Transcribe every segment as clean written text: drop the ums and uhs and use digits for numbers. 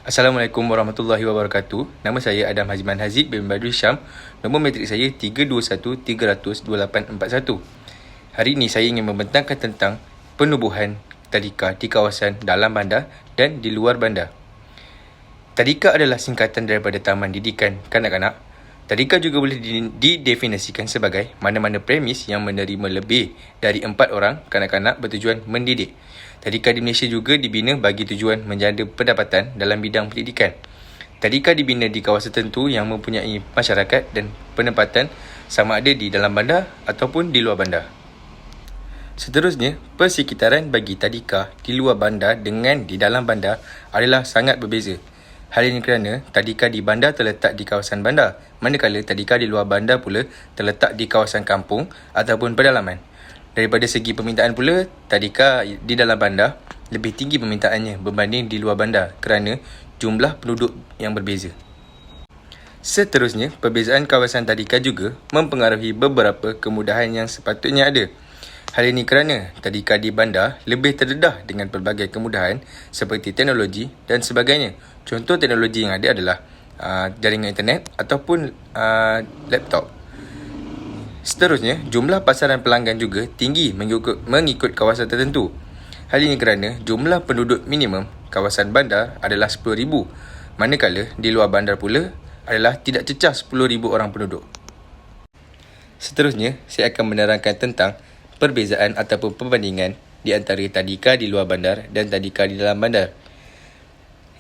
Assalamualaikum warahmatullahi wabarakatuh. Nama saya Adam Haziman Haziq bin Badri Syam. Nombor matrik saya 321-300-2841. Hari ini saya ingin membentangkan tentang penubuhan tadika di kawasan dalam bandar dan di luar bandar. Tadika adalah singkatan daripada Taman Didikan Kanak-kanak. Tadika juga boleh didefinisikan sebagai mana-mana premis yang menerima lebih dari 4 orang kanak-kanak bertujuan mendidik. Tadika di Malaysia juga dibina bagi tujuan menjana pendapatan dalam bidang pendidikan. Tadika dibina di kawasan tertentu yang mempunyai masyarakat dan penempatan sama ada di dalam bandar ataupun di luar bandar. Seterusnya, persekitaran bagi tadika di luar bandar dengan di dalam bandar adalah sangat berbeza. Hal ini kerana tadika di bandar terletak di kawasan bandar, manakala tadika di luar bandar pula terletak di kawasan kampung ataupun pedalaman. Daripada segi permintaan pula, tadika di dalam bandar lebih tinggi permintaannya berbanding di luar bandar kerana jumlah penduduk yang berbeza. Seterusnya, perbezaan kawasan tadika juga mempengaruhi beberapa kemudahan yang sepatutnya ada. Hal ini kerana tadika di bandar lebih terdedah dengan pelbagai kemudahan seperti teknologi dan sebagainya. Contoh teknologi yang ada adalah jaringan internet ataupun laptop. Seterusnya, jumlah pasaran pelanggan juga tinggi mengikut kawasan tertentu. Hal ini kerana jumlah penduduk minimum kawasan bandar adalah 10,000, manakala di luar bandar pula adalah tidak cecah 10,000 orang penduduk. Seterusnya, saya akan menerangkan tentang perbezaan ataupun perbandingan di antara tadika di luar bandar dan tadika di dalam bandar.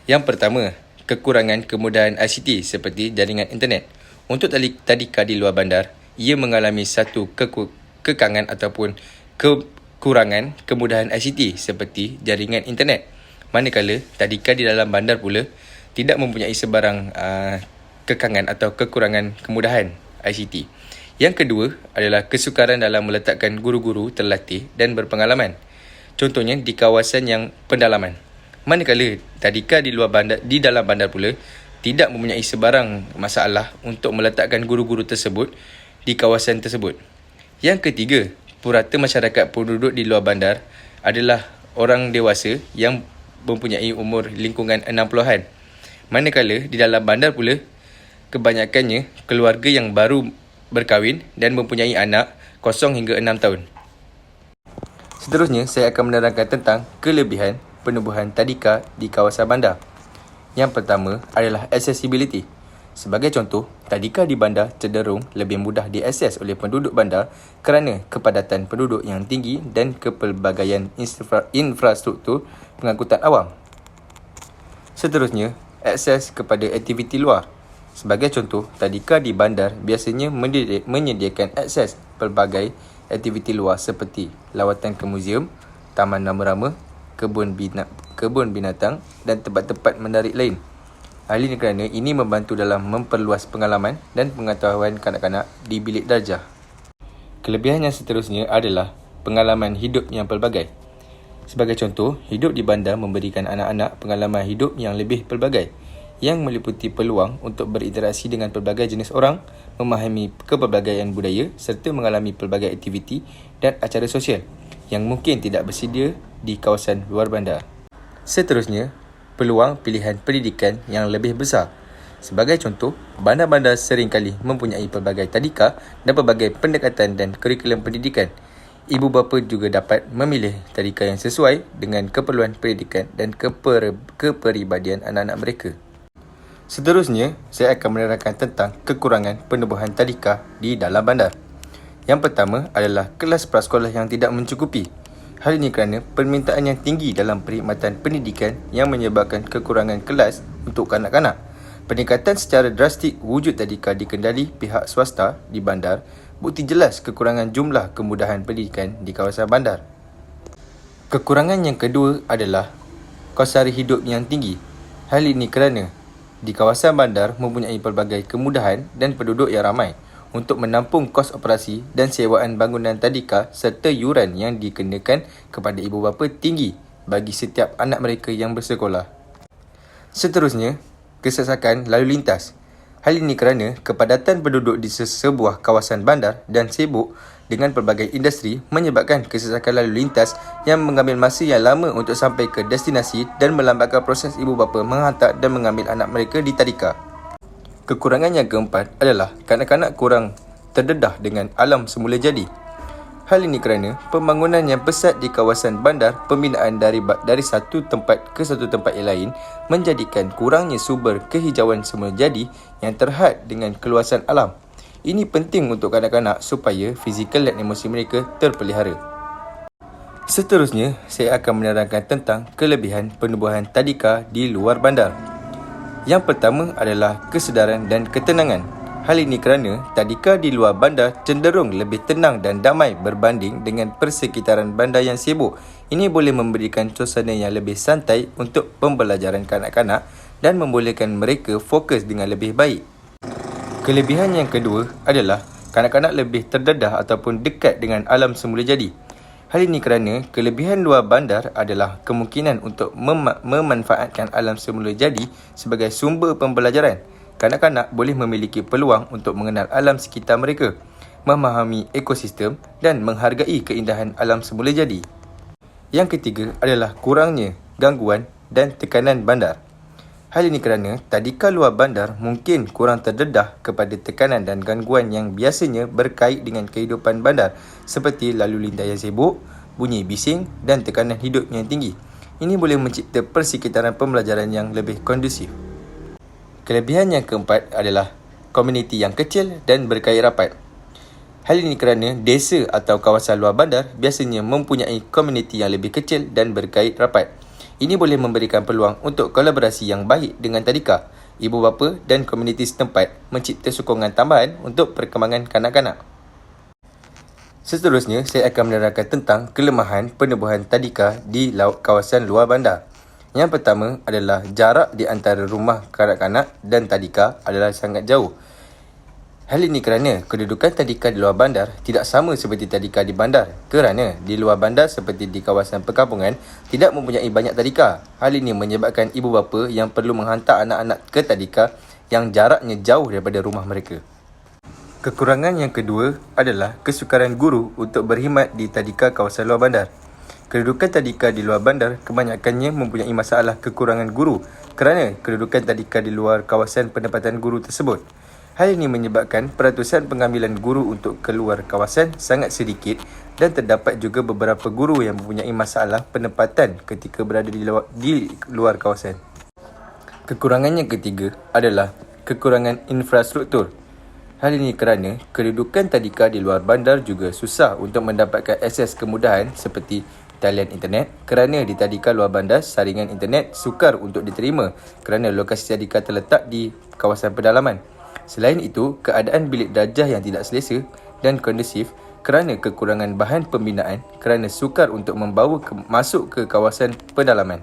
Yang pertama, kekurangan kemudahan ICT seperti jaringan internet. Untuk tadika di luar bandar, ia mengalami satu kekangan ataupun kekurangan kemudahan ICT seperti jaringan internet. Manakala tadika di dalam bandar pula tidak mempunyai sebarang kekangan atau kekurangan kemudahan ICT. Yang kedua adalah kesukaran dalam meletakkan guru-guru terlatih dan berpengalaman. Contohnya di kawasan yang pendalaman. Manakala tadika di dalam bandar pula tidak mempunyai sebarang masalah untuk meletakkan guru-guru tersebut di kawasan tersebut. Yang ketiga, purata masyarakat penduduk di luar bandar adalah orang dewasa yang mempunyai umur lingkungan 60-an. Manakala di dalam bandar pula, kebanyakannya keluarga yang baru berkahwin dan mempunyai anak 0 hingga 6 tahun. Seterusnya, saya akan menerangkan tentang kelebihan penubuhan tadika di kawasan bandar. Yang pertama adalah accessibility. Sebagai contoh, tadika di bandar cenderung lebih mudah diakses oleh penduduk bandar kerana kepadatan penduduk yang tinggi dan kepelbagaian infrastruktur pengangkutan awam. Seterusnya, akses kepada aktiviti luar. Sebagai contoh, tadika di bandar biasanya menyediakan akses pelbagai aktiviti luar seperti lawatan ke muzium, taman rama-rama, kebun binatang dan tempat-tempat menarik lain. Hal ini kerana ini membantu dalam memperluas pengalaman dan pengetahuan kanak-kanak di bilik darjah. Kelebihan yang seterusnya adalah pengalaman hidup yang pelbagai. Sebagai contoh, hidup di bandar memberikan anak-anak pengalaman hidup yang lebih pelbagai, yang meliputi peluang untuk berinteraksi dengan pelbagai jenis orang, memahami kepelbagaian budaya serta mengalami pelbagai aktiviti dan acara sosial yang mungkin tidak bersedia di kawasan luar bandar. Seterusnya, peluang pilihan pendidikan yang lebih besar. Sebagai contoh, bandar-bandar seringkali mempunyai pelbagai tadika dan pelbagai pendekatan dan kurikulum pendidikan. Ibu bapa juga dapat memilih tadika yang sesuai dengan keperluan pendidikan dan kepribadian anak-anak mereka. Seterusnya, saya akan menerangkan tentang kekurangan penubuhan tadika di dalam bandar. Yang pertama adalah kelas prasekolah yang tidak mencukupi. Hal ini kerana permintaan yang tinggi dalam perkhidmatan pendidikan yang menyebabkan kekurangan kelas untuk kanak-kanak. Peningkatan secara drastik wujud tadika di kendali pihak swasta di bandar bukti jelas kekurangan jumlah kemudahan pendidikan di kawasan bandar. Kekurangan yang kedua adalah kos sara hidup yang tinggi. Hal ini kerana di kawasan bandar mempunyai pelbagai kemudahan dan penduduk yang ramai untuk menampung kos operasi dan sewaan bangunan tadika serta yuran yang dikenakan kepada ibu bapa tinggi bagi setiap anak mereka yang bersekolah. Seterusnya, kesesakan lalu lintas. Hal ini kerana kepadatan penduduk di sebuah kawasan bandar dan sibuk dengan pelbagai industri menyebabkan kesesakan lalu lintas yang mengambil masa yang lama untuk sampai ke destinasi dan melambatkan proses ibu bapa menghantar dan mengambil anak mereka di tadika. Kekurangan yang keempat adalah kanak-kanak kurang terdedah dengan alam semula jadi. Hal ini kerana pembangunan yang pesat di kawasan bandar, pembinaan dari satu tempat ke satu tempat yang lain menjadikan kurangnya sumber kehijauan semula jadi yang terhad dengan keluasan alam. Ini penting untuk kanak-kanak supaya fizikal dan emosi mereka terpelihara. Seterusnya, saya akan menerangkan tentang kelebihan penubuhan tadika di luar bandar. Yang pertama adalah kesedaran dan ketenangan. Hal ini kerana tadika di luar bandar cenderung lebih tenang dan damai berbanding dengan persekitaran bandar yang sibuk. Ini boleh memberikan suasana yang lebih santai untuk pembelajaran kanak-kanak dan membolehkan mereka fokus dengan lebih baik. Kelebihan yang kedua adalah kanak-kanak lebih terdedah ataupun dekat dengan alam semula jadi. Hal ini kerana kelebihan luar bandar adalah kemungkinan untuk memanfaatkan alam semula jadi sebagai sumber pembelajaran. Kanak-kanak boleh memiliki peluang untuk mengenal alam sekitar mereka, memahami ekosistem dan menghargai keindahan alam semula jadi. Yang ketiga adalah kurangnya gangguan dan tekanan bandar. Hal ini kerana tadika luar bandar mungkin kurang terdedah kepada tekanan dan gangguan yang biasanya berkait dengan kehidupan bandar seperti lalu lintas yang sibuk, bunyi bising dan tekanan hidup yang tinggi. Ini boleh mencipta persekitaran pembelajaran yang lebih kondusif. Kelebihan yang keempat adalah komuniti yang kecil dan berkait rapat. Hal ini kerana desa atau kawasan luar bandar biasanya mempunyai komuniti yang lebih kecil dan berkait rapat. Ini boleh memberikan peluang untuk kolaborasi yang baik dengan tadika, ibu bapa dan komuniti setempat mencipta sokongan tambahan untuk perkembangan kanak-kanak. Seterusnya, saya akan menerangkan tentang kelemahan penubuhan tadika di kawasan luar bandar. Yang pertama adalah jarak di antara rumah kanak-kanak dan tadika adalah sangat jauh. Hal ini kerana kedudukan tadika di luar bandar tidak sama seperti tadika di bandar kerana di luar bandar seperti di kawasan perkampungan tidak mempunyai banyak tadika. Hal ini menyebabkan ibu bapa yang perlu menghantar anak-anak ke tadika yang jaraknya jauh daripada rumah mereka. Kekurangan yang kedua adalah kesukaran guru untuk berkhidmat di tadika kawasan luar bandar. Kedudukan tadika di luar bandar kebanyakannya mempunyai masalah kekurangan guru kerana kedudukan tadika di luar kawasan penempatan guru tersebut. Hal ini menyebabkan peratusan pengambilan guru untuk keluar kawasan sangat sedikit dan terdapat juga beberapa guru yang mempunyai masalah penempatan ketika berada di luar kawasan. Kekurangan yang ketiga adalah kekurangan infrastruktur. Hal ini kerana kedudukan tadika di luar bandar juga susah untuk mendapatkan akses kemudahan seperti talian internet kerana di tadika luar bandar saringan internet sukar untuk diterima kerana lokasi tadika terletak di kawasan pedalaman. Selain itu, keadaan bilik darjah yang tidak selesa dan kondusif kerana kekurangan bahan pembinaan kerana sukar untuk membawa masuk ke kawasan pedalaman.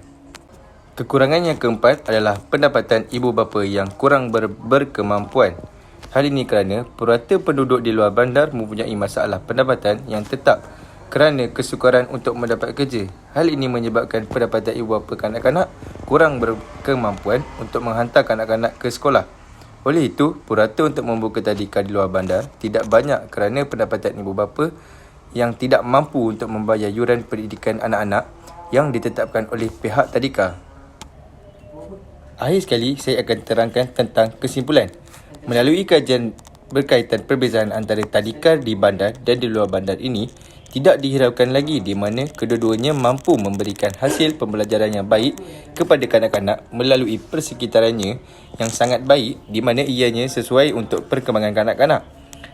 Kekurangan yang keempat adalah pendapatan ibu bapa yang kurang berkemampuan. Hal ini kerana purata penduduk di luar bandar mempunyai masalah pendapatan yang tetap kerana kesukaran untuk mendapat kerja. Hal ini menyebabkan pendapatan ibu bapa kanak-kanak kurang berkemampuan untuk menghantar kanak-kanak ke sekolah. Oleh itu, purata untuk membuka tadika di luar bandar tidak banyak kerana pendapatan ibu bapa yang tidak mampu untuk membayar yuran pendidikan anak-anak yang ditetapkan oleh pihak tadika. Akhir sekali, saya akan terangkan tentang kesimpulan. Melalui kajian berkaitan perbezaan antara tadika di bandar dan di luar bandar ini, tidak dihiraukan lagi di mana kedua-duanya mampu memberikan hasil pembelajaran yang baik kepada kanak-kanak melalui persekitarannya yang sangat baik di mana ianya sesuai untuk perkembangan kanak-kanak.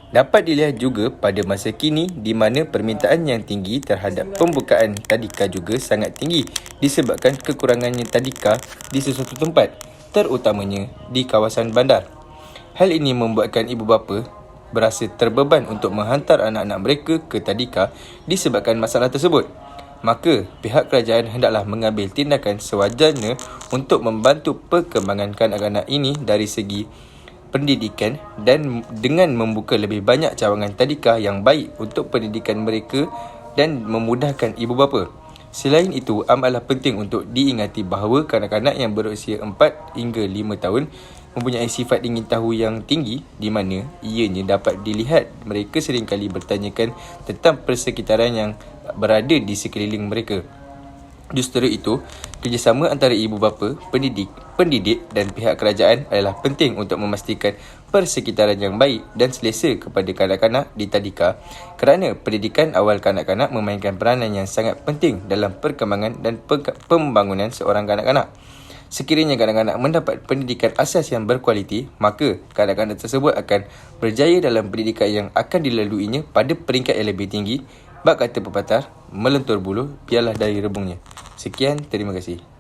Dapat dilihat juga pada masa kini di mana permintaan yang tinggi terhadap pembukaan tadika juga sangat tinggi disebabkan kekurangannya tadika di sesuatu tempat, terutamanya di kawasan bandar. Hal ini membuatkan ibu bapa berasa terbeban untuk menghantar anak-anak mereka ke tadika disebabkan masalah tersebut. Maka, pihak kerajaan hendaklah mengambil tindakan sewajarnya untuk membantu perkembangan kanak-kanak ini dari segi pendidikan dan dengan membuka lebih banyak cawangan tadika yang baik untuk pendidikan mereka dan memudahkan ibu bapa. Selain itu, amatlah penting untuk diingati bahawa kanak-kanak yang berusia 4 hingga 5 tahun mempunyai sifat ingin tahu yang tinggi, di mana ianya dapat dilihat mereka seringkali bertanyakan tentang persekitaran yang berada di sekeliling mereka. Justru itu, kerjasama antara ibu bapa, pendidik dan pihak kerajaan adalah penting untuk memastikan persekitaran yang baik dan selesa kepada kanak-kanak di tadika, kerana pendidikan awal kanak-kanak memainkan peranan yang sangat penting dalam perkembangan dan pembangunan seorang kanak-kanak. Sekiranya kanak-kanak mendapat pendidikan asas yang berkualiti, maka kanak-kanak tersebut akan berjaya dalam pendidikan yang akan dilaluinya pada peringkat yang lebih tinggi. Bak kata pepatah, melentur bulu, biarlah dari rebungnya. Sekian, terima kasih.